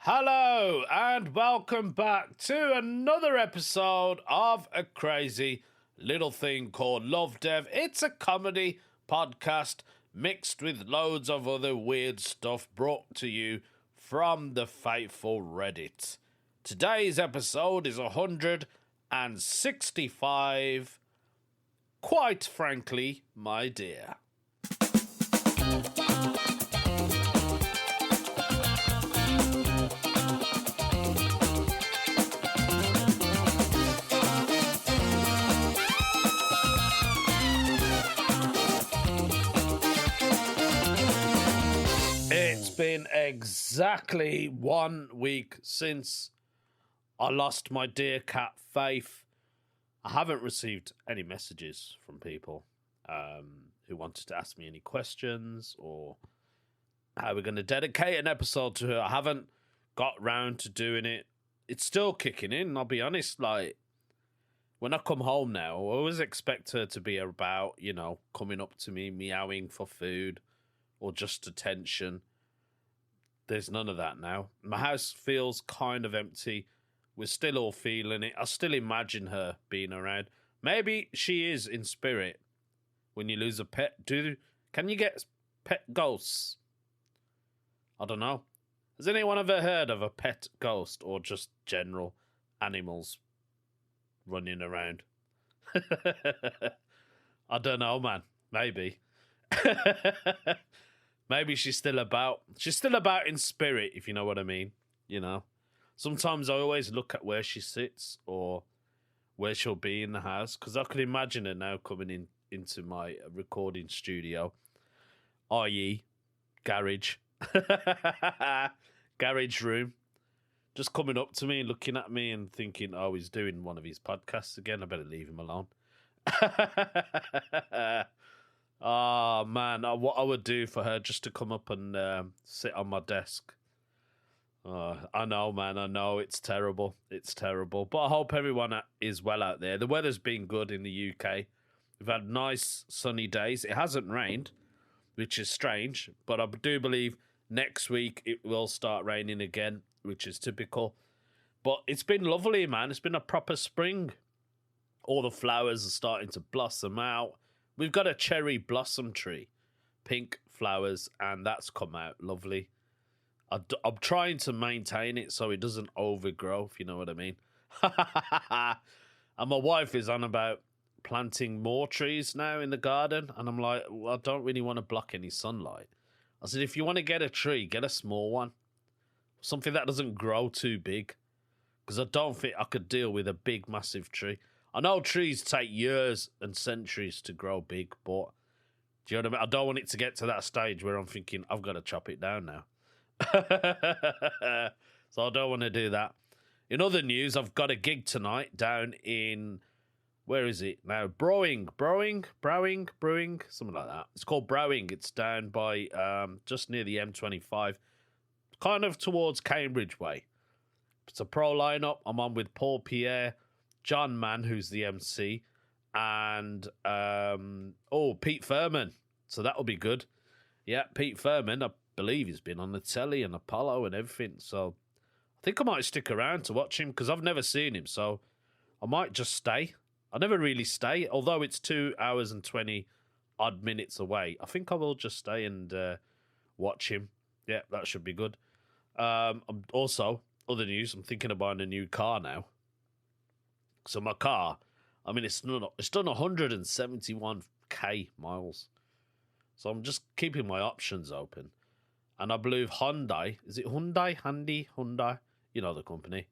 Hello and welcome back to another episode of a crazy little thing called Lovdev. It's a comedy podcast mixed with loads of other weird stuff brought to you from the faithful Reddit. Today's episode is 165. Quite frankly, my dear. It's been exactly 1 week since I lost my dear cat Faith. I haven't received any messages from people who wanted to ask me any questions or how we're going to dedicate an episode to her. I haven't got round to doing it. It's still kicking in, I'll be honest. Like, when I come home now, I always expect her to be about, coming up to me, meowing for food or just attention. There's none of that now. My house feels kind of empty. We're still all feeling it. I still imagine her being around. Maybe she is in spirit. When you lose a pet, can you get pet ghosts? I don't know. Has anyone ever heard of a pet ghost or just general animals running around? I don't know, man. Maybe. Maybe she's still about. She's still about in spirit, if you know what I mean. Sometimes I always look at where she sits or where she'll be in the house, because I could imagine her now coming into my recording studio, i.e. garage. Garage room. Just coming up to me, looking at me and thinking, oh, he's doing one of his podcasts again. I better leave him alone. Oh, man, what I would do for her just to come up and sit on my desk. I know, man, I know. It's terrible. It's terrible. But I hope everyone is well out there. The weather's been good in the UK. We've had nice sunny days. It hasn't rained, which is strange. But I do believe next week it will start raining again, which is typical. But it's been lovely, man. It's been a proper spring. All the flowers are starting to blossom out. We've got a cherry blossom tree, pink flowers, and that's come out lovely. I'm trying to maintain it so it doesn't overgrow, if you know what I mean. And my wife is on about planting more trees now in the garden, and I'm like, well, I don't really want to block any sunlight. I said, if you want to get a tree, get a small one. Something that doesn't grow too big, because I don't think I could deal with a big, massive tree. I know trees take years and centuries to grow big, but do you know what I mean? I don't want it to get to that stage where I'm thinking, I've got to chop it down now. So I don't want to do that. In other news, I've got a gig tonight down in, where is it now? Browing, something like that. It's called Browing. It's down by just near the M25, kind of towards Cambridge way. It's a pro lineup. I'm on with Paul Pierre, John Mann, who's the MC, and Pete Furman. So that'll be good. Yeah, Pete Furman, I believe he's been on the telly and Apollo and everything. So I think I might stick around to watch him, because I've never seen him. So I might just stay. I never really stay, although it's 2 hours and 20 odd minutes away. I think I will just stay and watch him. Yeah, that should be good. Also, other news, I'm thinking of buying a new car now. So my car, I mean, it's done 171k miles. So I'm just keeping my options open. And I believe Hyundai, is it Hyundai? Hyundai? You know the company.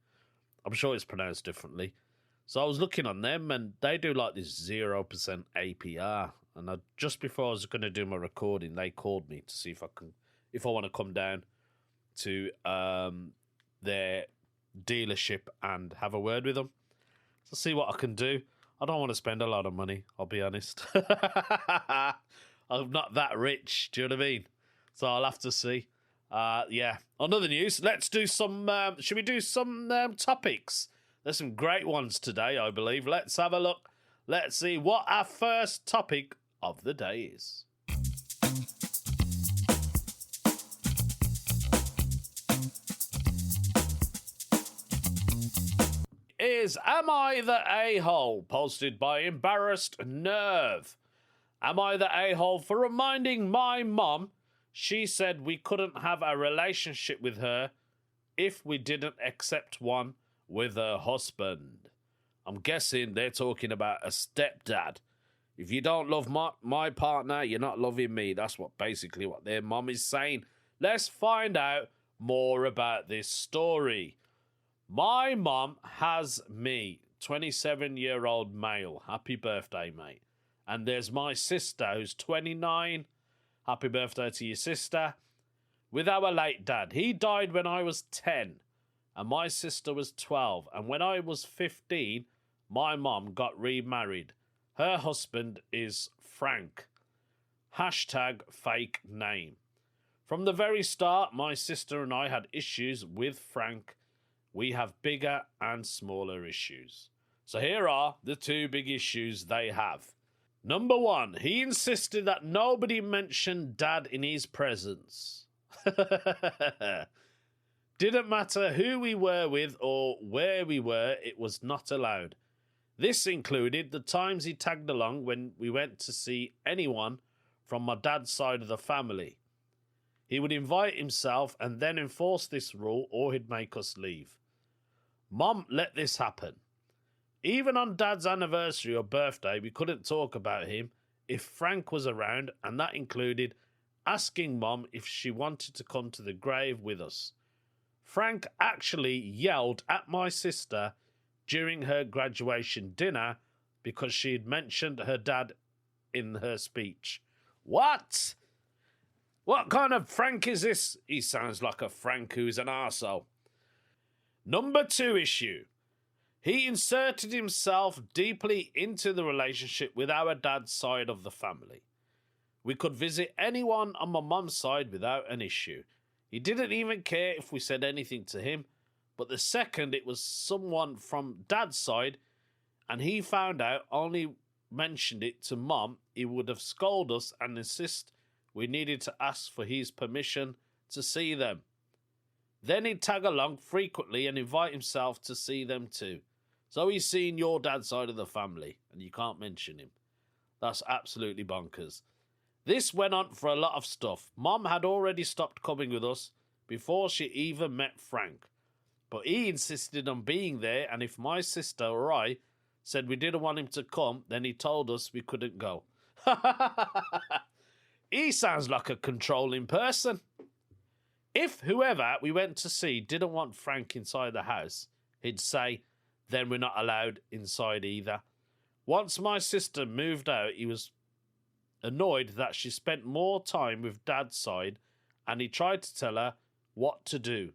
I'm sure it's pronounced differently. So I was looking on them, and they do like this 0% APR. And just before I was going to do my recording, they called me to see if I want to come down to their dealership and have a word with them. So see what I can do. I don't want to spend a lot of money, I'll be honest. I'm not that rich, do you know what I mean? So I'll have to see. Yeah. On other news, let's do some... should we do some topics? There's some great ones today, I believe. Let's have a look. Let's see what our first topic of the day is. is Am I the A-hole? Posted by Embarrassed Nerve. Am I the a-hole for reminding my mum she said we couldn't have a relationship with her if we didn't accept one with her husband? I'm guessing they're talking about a stepdad. If you don't love my partner, you're not loving me. That's basically what their mum is saying. Let's find out more about this story. My mum has me, 27-year-old male. Happy birthday, mate. And there's my sister, who's 29. Happy birthday to your sister. With our late dad. He died when I was 10. And my sister was 12. And when I was 15, my mum got remarried. Her husband is Frank. Hashtag fake name. From the very start, my sister and I had issues with Frank. We have bigger and smaller issues. So here are the two big issues they have. Number one, he insisted that nobody mentioned Dad in his presence. Didn't matter who we were with or where we were, it was not allowed. This included the times he tagged along when we went to see anyone from my dad's side of the family. He would invite himself and then enforce this rule, or he'd make us leave. Mum let this happen. Even on Dad's anniversary or birthday, we couldn't talk about him if Frank was around, and that included asking Mum if she wanted to come to the grave with us. Frank actually yelled at my sister during her graduation dinner because she had mentioned her dad in her speech. What? What kind of Frank is this? He sounds like a Frank who's an arsehole. Number two issue. He inserted himself deeply into the relationship with our dad's side of the family. We could visit anyone on my mum's side without an issue. He didn't even care if we said anything to him, but the second it was someone from Dad's side and he found out, only mentioned it to Mum, he would have scolded us and insist we needed to ask for his permission to see them. Then he'd tag along frequently and invite himself to see them too. So he's seen your dad's side of the family and you can't mention him. That's absolutely bonkers. This went on for a lot of stuff. Mum had already stopped coming with us before she even met Frank. But he insisted on being there, and if my sister or I said we didn't want him to come, then he told us we couldn't go. He sounds like a controlling person. If whoever we went to see didn't want Frank inside the house, he'd say, then we're not allowed inside either. Once my sister moved out, he was annoyed that she spent more time with Dad's side, and he tried to tell her what to do.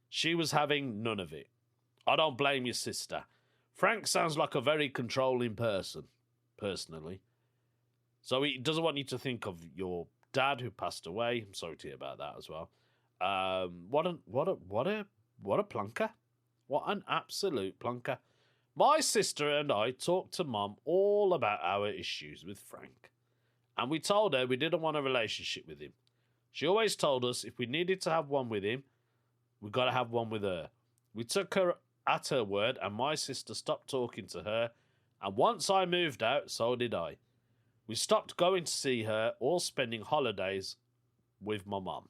She was having none of it. I don't blame your sister. Frank sounds like a very controlling person, personally. So he doesn't want you to think of your dad who passed away. I'm sorry to hear about that as well. What a plonker. What an absolute plonker. My sister and I talked to Mum all about our issues with Frank. And we told her we didn't want a relationship with him. She always told us if we needed to have one with him, we got to have one with her. We took her at her word, and my sister stopped talking to her. And once I moved out, so did I. We stopped going to see her or spending holidays with my mum.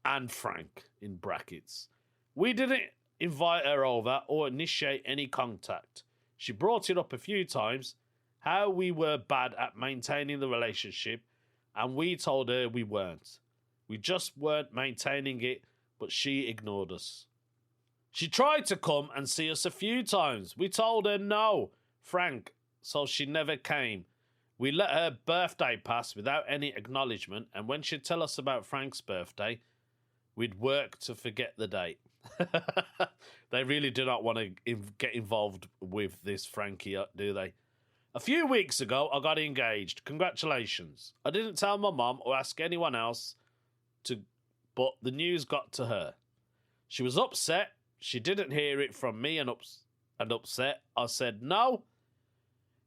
And Frank, in brackets. We didn't invite her over or initiate any contact. She brought it up a few times, how we were bad at maintaining the relationship, and we told her we weren't. We just weren't maintaining it, but she ignored us. She tried to come and see us a few times. We told her no, Frank, so she never came. We let her birthday pass without any acknowledgement, and when she'd tell us about Frank's birthday, we'd work to forget the date. They really do not want to get involved with this Frankie, do they? A few weeks ago, I got engaged. Congratulations. I didn't tell my mum or ask anyone else, but the news got to her. She was upset. She didn't hear it from me and upset. I said, no,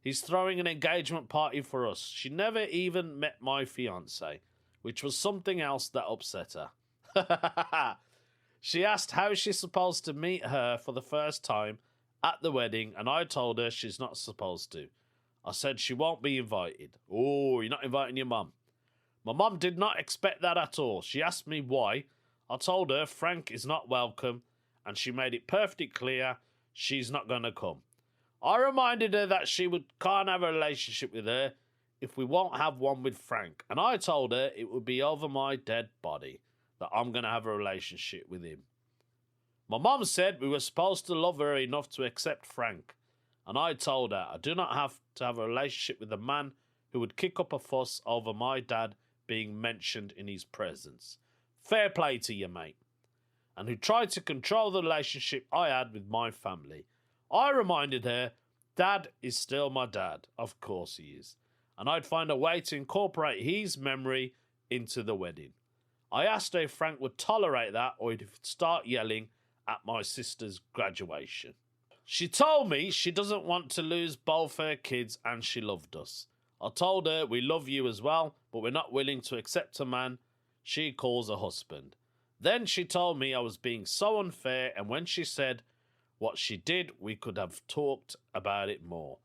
he's throwing an engagement party for us. She never even met my fiancé, which was something else that upset her. She asked how she's supposed to meet her for the first time at the wedding, and I told her she's not supposed to. I said she won't be invited. Oh, you're not inviting your mum. My mum did not expect that at all. She asked me why. I told her Frank is not welcome, and she made it perfectly clear she's not going to come. I reminded her that can't have a relationship with her if we won't have one with Frank, and I told her it would be over my dead body that I'm going to have a relationship with him. My mum said we were supposed to love her enough to accept Frank, and I told her I do not have to have a relationship with a man who would kick up a fuss over my dad being mentioned in his presence. Fair play to you, mate. And who tried to control the relationship I had with my family. I reminded her, Dad is still my dad. Of course he is. And I'd find a way to incorporate his memory into the wedding. I asked her if Frank would tolerate that or he'd start yelling at my sister's graduation. She told me she doesn't want to lose both her kids and she loved us. I told her we love you as well, but we're not willing to accept a man she calls a husband. Then she told me I was being so unfair, and when she said what she did, we could have talked about it more.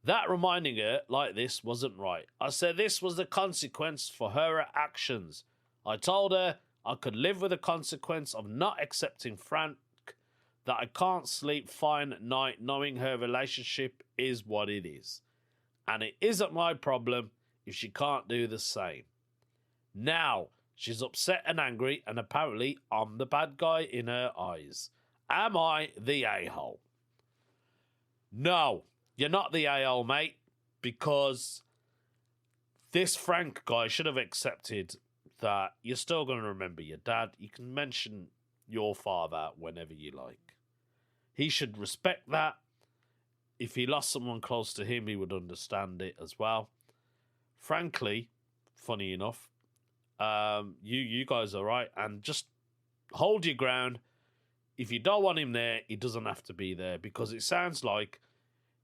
That reminding her like this wasn't right. I said this was the consequence for her actions. I told her I could live with the consequence of not accepting Frank, that I can't sleep fine at night knowing her relationship is what it is. And it isn't my problem if she can't do the same. Now, she's upset and angry, and apparently I'm the bad guy in her eyes. Am I the a-hole? No, you're not the a-hole, mate, because this Frank guy should have accepted that you're still going to remember your dad. You can mention your father whenever you like. He should respect that. If he lost someone close to him, he would understand it as well. Frankly, funny enough, you guys are right, and just hold your ground. If you don't want him there, he doesn't have to be there, because it sounds like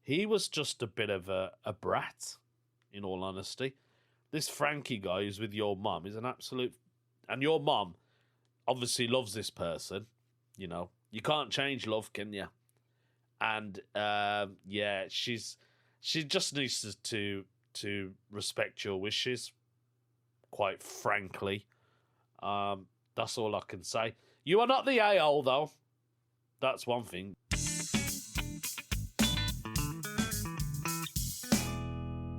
he was just a bit of a brat, in all honesty. This Frankie guy who's with your mum is an absolute... And your mum obviously loves this person. You know, you can't change love, can you? And, yeah, she just needs to respect your wishes, quite frankly. That's all I can say. You are not the a-hole, though. That's one thing.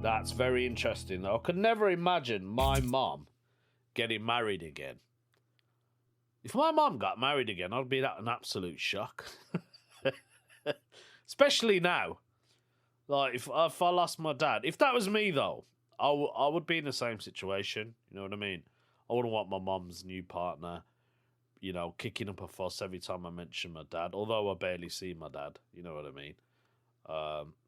That's very interesting, though. I could never imagine my mom getting married again. If my mom got married again, I'd be at an absolute shock. Especially now. Like, if I lost my dad. If that was me, though, I would be in the same situation. You know what I mean? I wouldn't want my mom's new partner, you know, kicking up a fuss every time I mention my dad. Although I barely see my dad. You know what I mean?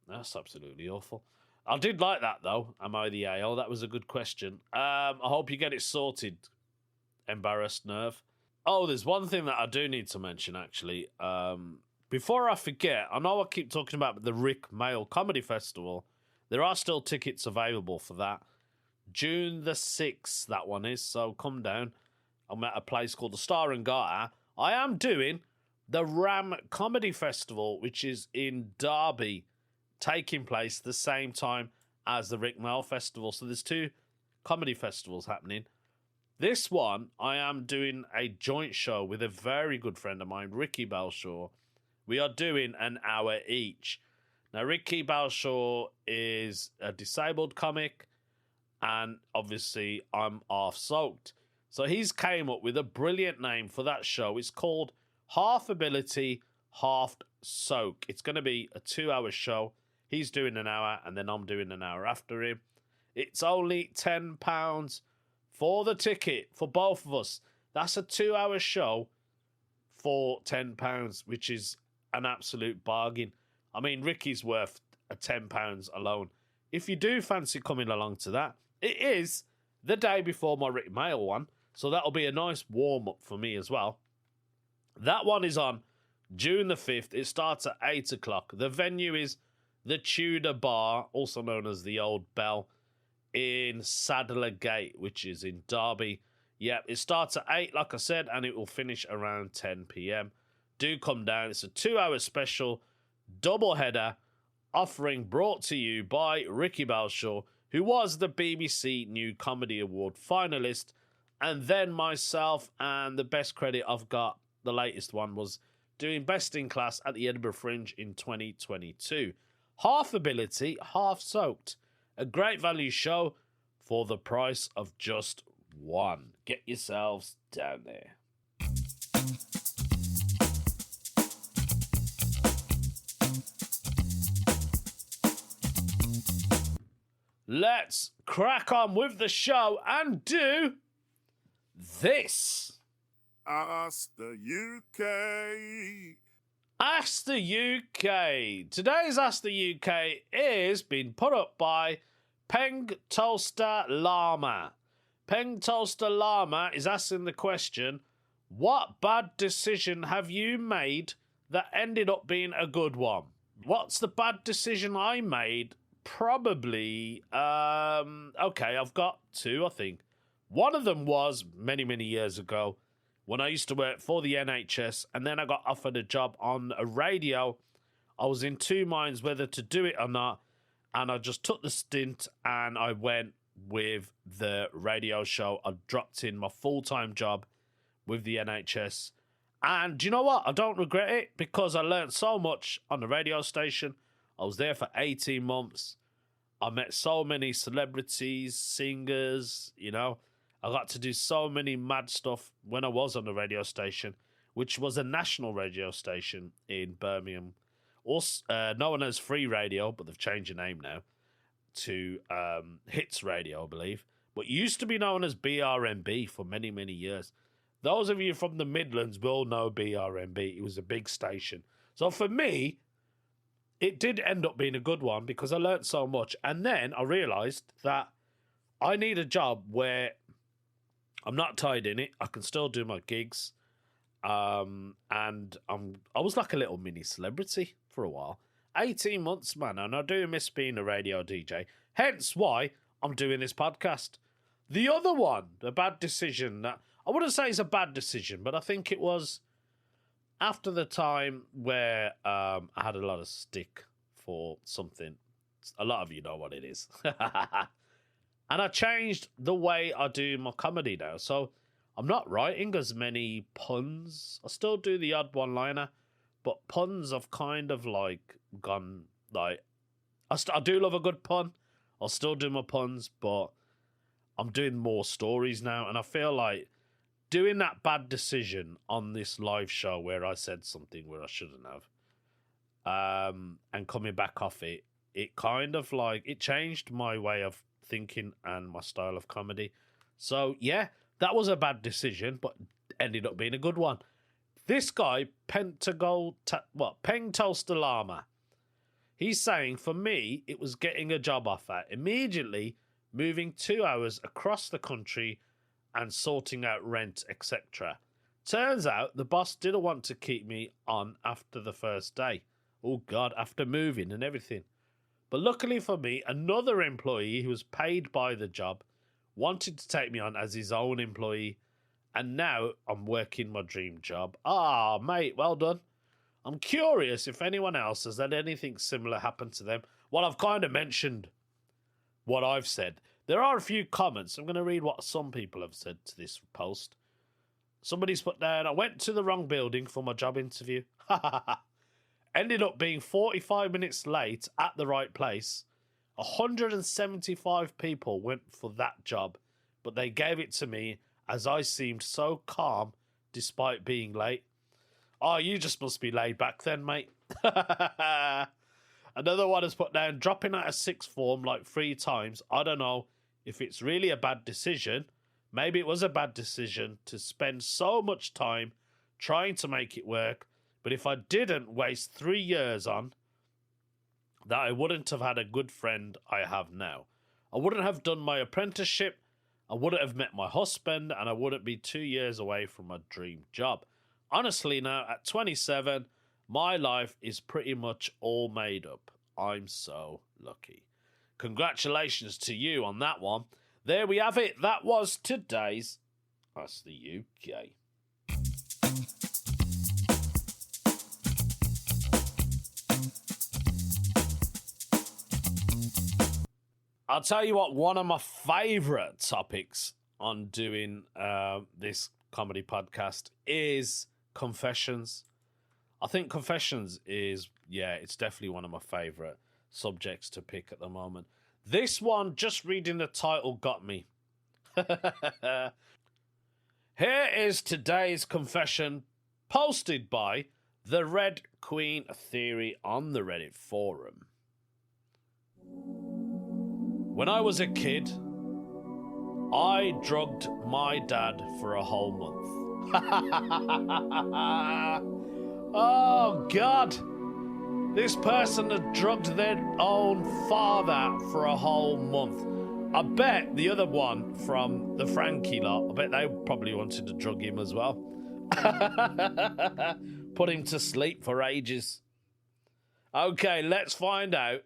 That's absolutely awful. I did like that, though. Am I the a-hole? That was a good question. I hope you get it sorted, embarrassed nerve. Oh, there's one thing that I do need to mention, actually. Before I forget, I know I keep talking about the Rick Mail Comedy Festival. There are still tickets available for that. June the 6th, that one is. So come down. I'm at a place called the Star and Garter. I am doing the Ram Comedy Festival, which is in Derby, taking place the same time as the Rick Mail Festival. So there's two comedy festivals happening. This one, I am doing a joint show with a very good friend of mine, Ricky Balshaw. We are doing an hour each. Now, Ricky Balshaw is a disabled comic, and obviously I'm half-soaked. So he's came up with a brilliant name for that show. It's called Half Ability, Half Soak. It's going to be a 2-hour show. He's doing an hour, and then I'm doing an hour after him. It's only £10 for the ticket for both of us. That's a 2-hour show for £10, which is an absolute bargain. I mean, Ricky's worth £10 alone. If you do fancy coming along to that, it is the day before my Rick Mail one, so that'll be a nice warm-up for me as well. That one is on June the 5th. It starts at 8 o'clock. The venue is the Tudor Bar, also known as the Old Bell, in Sadler Gate, which is in Derby. Yeah, it starts at 8, like I said, and it will finish around 10 p.m. Do come down. It's a 2-hour special double header offering brought to you by Ricky Belshaw, who was the BBC New Comedy Award finalist, and then myself, and the best credit I've got, the latest one, was doing Best in Class at the Edinburgh Fringe in 2022. Half ability, half soaked. A great value show for the price of just one. Get yourselves down there. Let's crack on with the show and do this. Ask the UK. Ask the UK. Today's Ask the UK is being put up by Peng Toaster Llama. Peng Toaster Llama is asking the question, what bad decision have you made that ended up being a good one? What's the bad decision I made? Probably, okay, I've got two, I think. One of them was many, many years ago when I used to work for the NHS, and then I got offered a job on a radio. I was in two minds whether to do it or not, and I just took the stint and I went with the radio show. I dropped in my full-time job with the NHS, and do you know what? I don't regret it because I learned so much on the radio station. I was there for 18 months. I met so many celebrities, singers, you know. I got to do so many mad stuff when I was on the radio station, which was a national radio station in Birmingham. Also, known as Free Radio, but they've changed the name now to Hits Radio, I believe. But used to be known as BRMB for many, many years. Those of you from the Midlands will know BRMB. It was a big station. So for me, it did end up being a good one because I learnt so much. And then I realised that I need a job where I'm not tied in it. I can still do my gigs. And I was like a little mini celebrity for a while. 18 months, man. And I do miss being a radio DJ. Hence why I'm doing this podcast. The other one, the bad decision, that I wouldn't say it's a bad decision, but I think it was after the time where I had a lot of stick for something. A lot of you know what it is. And I changed the way I do my comedy now. So I'm not writing as many puns. I still do the odd one-liner, but puns have kind of like gone, like, I do love a good pun. I'll still do my puns, but I'm doing more stories now. And I feel like doing that bad decision on this live show where I said something where I shouldn't have, and coming back off it, it kind of like, it changed my way of thinking and my style of comedy. So yeah, that was a bad decision, but ended up being a good one. This guy, Peng Toaster Llama, he's saying, for me, it was getting a job offer, immediately moving 2 hours across the country and sorting out rent, etc. Turns out the boss didn't want to keep me on after the first day. Oh God, after moving and everything. But luckily for me, another employee who was paid by the job wanted to take me on as his own employee, and now I'm working my dream job. Ah, mate, well done. I'm curious if anyone else has had anything similar happen to them. Well, I've kind of mentioned what I've said. There are a few comments. I'm going to read what some people have said to this post. Somebody's put down, I went to the wrong building for my job interview. Ended up being 45 minutes late at the right place. 175 people went for that job, but they gave it to me as I seemed so calm despite being late. Oh, you just must be laid back then, mate. Another one has put down, dropping out of sixth form like 3 times. I don't know if it's really a bad decision. Maybe it was a bad decision to spend so much time trying to make it work. But if I didn't waste 3 years on that, I wouldn't have had a good friend I have now. I wouldn't have done my apprenticeship. I wouldn't have met my husband, and I wouldn't be 2 years away from my dream job. Honestly, now, at 27, my life is pretty much all made up. I'm so lucky. Congratulations to you on that one. There we have it. That was today's That's the UK. I'll tell you what, one of my favourite topics on doing this comedy podcast is confessions. I think confessions is, it's definitely one of my favourite subjects to pick at the moment. This one, just reading the title, got me. Here is today's confession, posted by the Red Queen Theory on the Reddit forum. When I was a kid, I drugged my dad for a whole month. Oh, God. This person had drugged their own father for a whole month. I bet the other one from the Frankie lot, I bet they probably wanted to drug him as well. Put him to sleep for ages. Okay, let's find out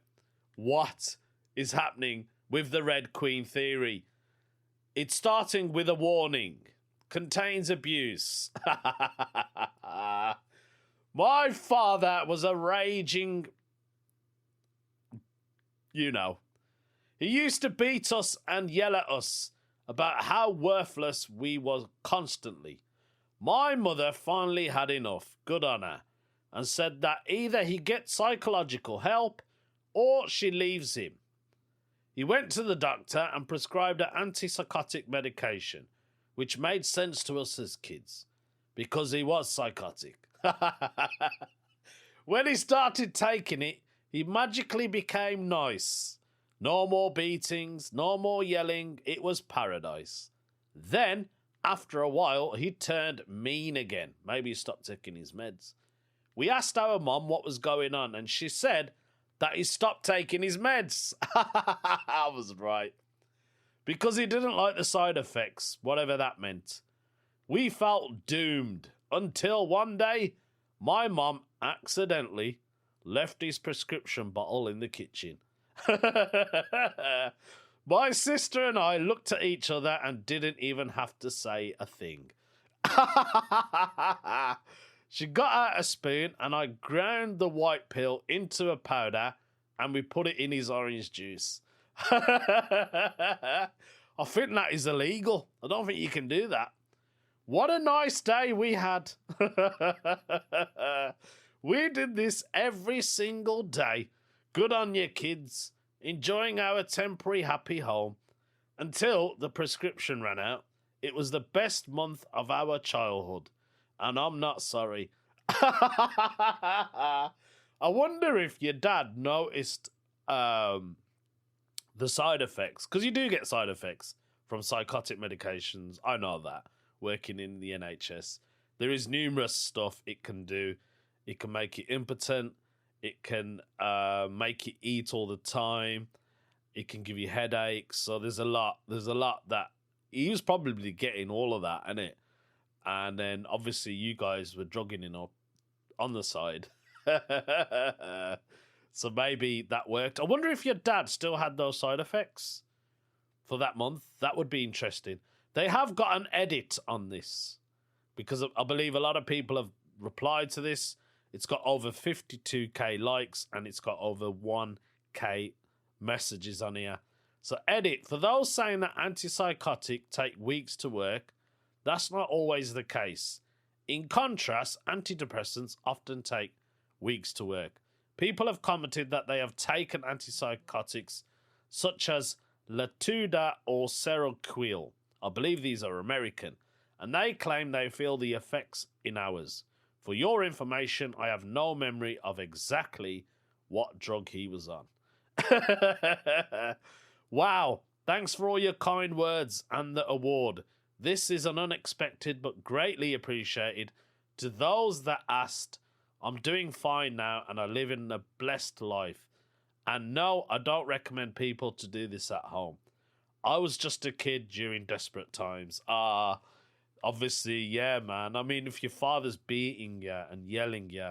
what is happening with the Red Queen Theory. It's starting with a warning. Contains abuse. My father was a raging... You know. He used to beat us and yell at us about how worthless we were constantly. My mother finally had enough, good on her, and said that either he gets psychological help or she leaves him. He went to the doctor and prescribed an antipsychotic medication, which made sense to us as kids, because he was psychotic. When he started taking it, he magically became nice. No more beatings, no more yelling, it was paradise. Then, after a while, he turned mean again. Maybe he stopped taking his meds. We asked our mum what was going on, and she said that he stopped taking his meds. I was right. Because he didn't like the side effects, whatever that meant. We felt doomed until one day my mum accidentally left his prescription bottle in the kitchen. My sister and I looked at each other and didn't even have to say a thing. She got out a spoon and I ground the white pill into a powder and we put it in his orange juice. I think that is illegal. I don't think you can do that. What a nice day we had. We did this every single day. Good on you, kids. Enjoying our temporary happy home. Until the prescription ran out. It was the best month of our childhood. And I'm not sorry. I wonder if your dad noticed the side effects. Because you do get side effects from psychotic medications. I know that. Working in the NHS. There is numerous stuff it can do. It can make you impotent. It can make you eat all the time. It can give you headaches. So there's a lot that he was probably getting all of that, innit? And then obviously you guys were drugging him up on the side. So maybe that worked. I wonder if your dad still had those side effects for that month. That would be interesting. They have got an edit on this because I believe a lot of people have replied to this. It's got over 52k likes and it's got over 1k messages on here. So edit, for those saying that antipsychotic take weeks to work, that's not always the case. In contrast, antidepressants often take weeks to work. People have commented that they have taken antipsychotics such as Latuda or Seroquel. I believe these are American. And they claim they feel the effects in hours. For your information, I have no memory of exactly what drug he was on. Wow. Thanks for all your kind words and the award. This is an unexpected but greatly appreciated. To those that asked, I'm doing fine now and I live in a blessed life. And no, I don't recommend people to do this at home. I was just a kid during desperate times. Obviously, yeah, man. I mean, if your father's beating you and yelling you,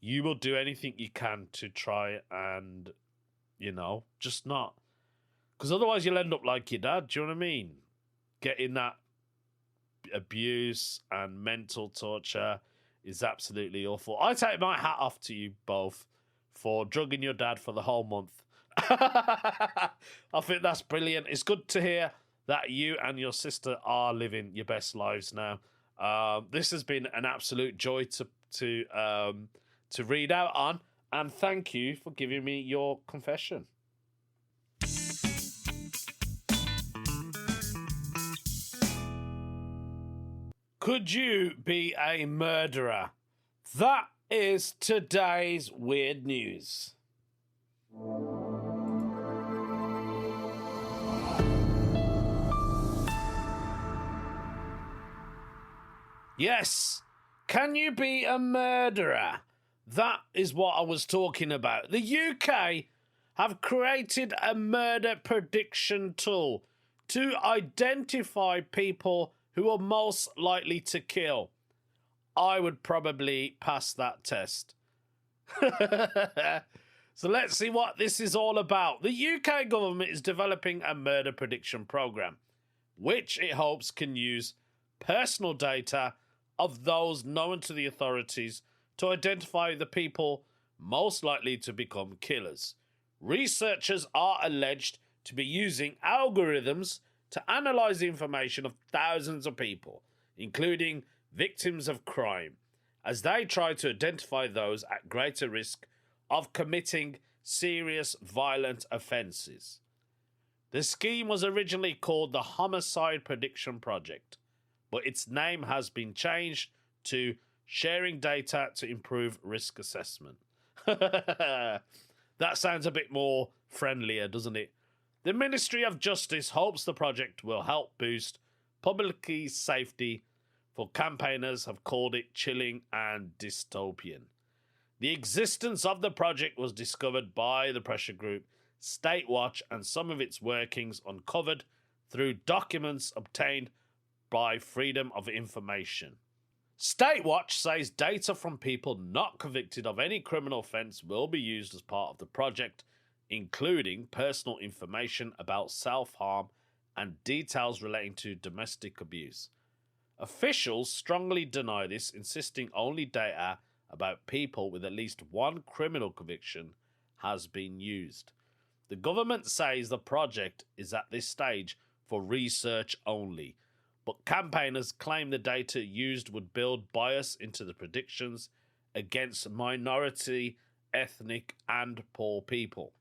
you will do anything you can to try and, just not. Because otherwise you'll end up like your dad, do you know what I mean? Getting that abuse and mental torture is absolutely awful. I take my hat off to you both for drugging your dad for the whole month. I think that's brilliant. It's good to hear that you and your sister are living your best lives now. This has been an absolute joy to read out on, and thank you for giving me your confession. Could you be a murderer? That is today's weird news. Yes, can you be a murderer? That is what I was talking about. The UK have created a murder prediction tool to identify people who are most likely to kill. I would probably pass that test. So let's see what this is all about. The UK government is developing a murder prediction program, which it hopes can use personal data of those known to the authorities to identify the people most likely to become killers. Researchers are alleged to be using algorithms to analyze the information of thousands of people, including victims of crime, as they try to identify those at greater risk of committing serious violent offences. The scheme was originally called the Homicide Prediction Project, but its name has been changed to Sharing Data to Improve Risk Assessment. That sounds a bit more friendlier, doesn't it? The Ministry of Justice hopes the project will help boost public safety, for campaigners have called it chilling and dystopian. The existence of the project was discovered by the pressure group Statewatch, and some of its workings uncovered through documents obtained by Freedom of Information. Statewatch says data from people not convicted of any criminal offence will be used as part of the project, including personal information about self-harm and details relating to domestic abuse. Officials strongly deny this, insisting only data about people with at least one criminal conviction has been used. The government says the project is at this stage for research only, but campaigners claim the data used would build bias into the predictions against minority, ethnic, and poor people.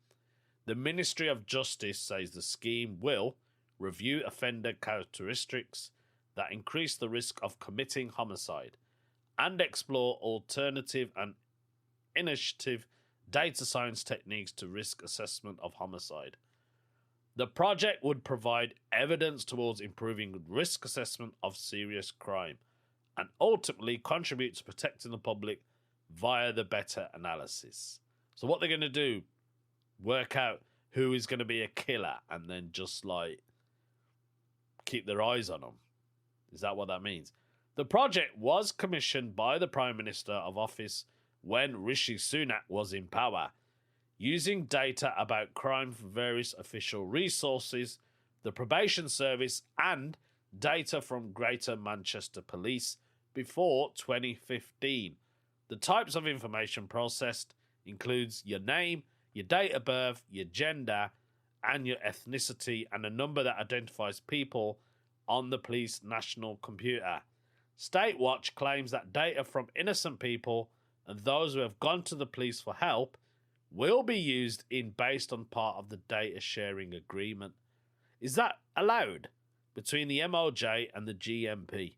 The Ministry of Justice says the scheme will review offender characteristics that increase the risk of committing homicide and explore alternative and initiative data science techniques to risk assessment of homicide. The project would provide evidence towards improving risk assessment of serious crime and ultimately contribute to protecting the public via the better analysis. So what they're going to do, work out who is going to be a killer and then just like keep their eyes on them. Is that what that means? The project was commissioned by the Prime Minister of Office when Rishi Sunak was in power, using data about crime from various official resources, the Probation Service, and data from Greater Manchester Police before 2015. The types of information processed includes your name, your date of birth, your gender, and your ethnicity, and a number that identifies people on the police national computer. Statewatch claims that data from innocent people and those who have gone to the police for help will be used in based on part of the data sharing agreement. Is that allowed between the MOJ and the GMP?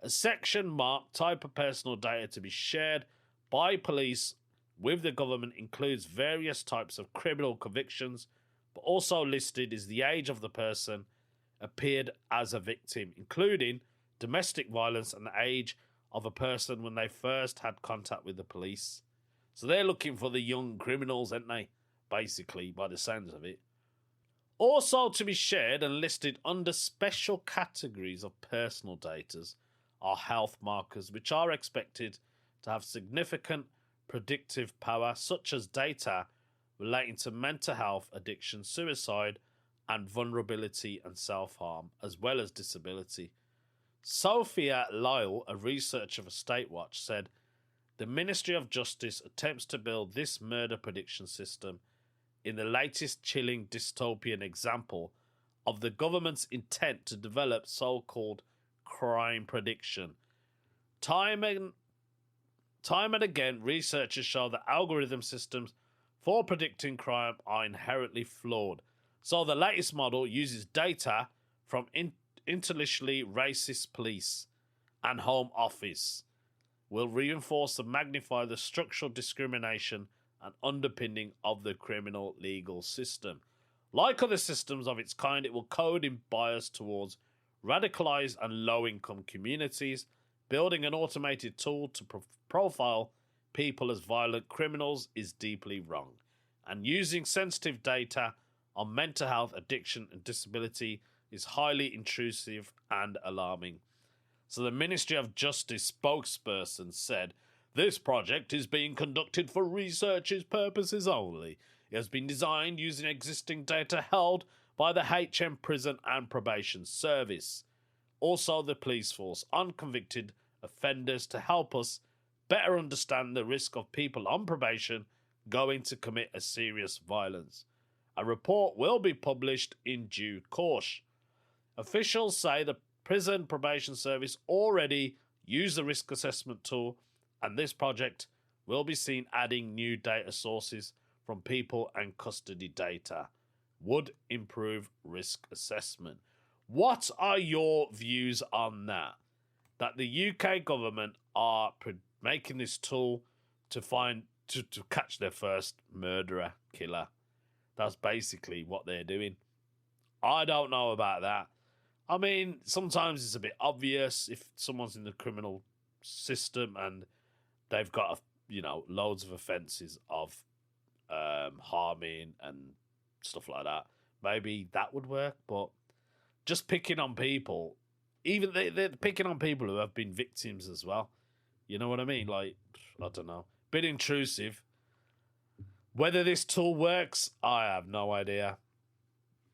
A section marked type of personal data to be shared by police with the government includes various types of criminal convictions, but also listed is the age of the person appeared as a victim, including domestic violence and the age of a person when they first had contact with the police. So they're looking for the young criminals, aren't they? Basically, by the sounds of it. Also to be shared and listed under special categories of personal data are health markers, which are expected to have significant predictive power, such as data relating to mental health, addiction, suicide, and vulnerability and self-harm, as well as disability. Sophia Lyle, a researcher for Statewatch, said the Ministry of Justice attempts to build this murder prediction system in the latest chilling dystopian example of the government's intent to develop so-called crime prediction. Time and again, researchers show that algorithm systems for predicting crime are inherently flawed. So the latest model uses data from intellectually racist police and Home Office, will reinforce and magnify the structural discrimination and underpinning of the criminal legal system. Like other systems of its kind, it will code in bias towards radicalized and low-income communities, building an automated tool to profile people as violent criminals is deeply wrong, and using sensitive data on mental health, addiction, and disability is highly intrusive and alarming. So the Ministry of Justice spokesperson said, this project is being conducted for research purposes only. It has been designed using existing data held by the HM Prison and Probation Service, also the police force, on convicted offenders to help us better understand the risk of people on probation going to commit a serious violence. A report will be published in due course. Officials say the Prison Probation Service already use the risk assessment tool, and this project will be seen adding new data sources from people and custody data. Would improve risk assessment. What are your views on that? That the UK government are making this tool to catch their first murderer, killer. That's basically what they're doing. I don't know about that. I mean, sometimes it's a bit obvious if someone's in the criminal system and they've got, loads of offences of harming and stuff like that. Maybe that would work, but just picking on people, even they're picking on people who have been victims as well. You know what I mean? Like, I don't know. Bit intrusive. Whether this tool works, I have no idea.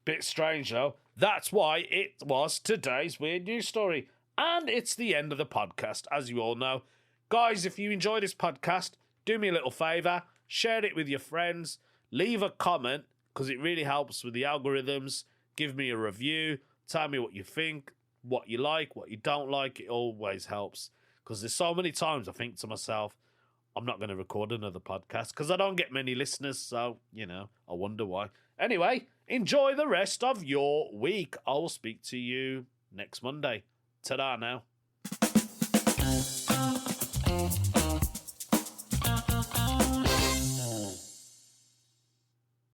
Bit strange, though. That's why it was today's Weird News Story. And it's the end of the podcast, as you all know. Guys, if you enjoy this podcast, do me a little favour. Share it with your friends. Leave a comment, because it really helps with the algorithms. Give me a review. Tell me what you think, what you like, what you don't like. It always helps. Because there's so many times I think to myself, I'm not going to record another podcast because I don't get many listeners. So, I wonder why. Anyway, enjoy the rest of your week. I will speak to you next Monday. Ta-da now.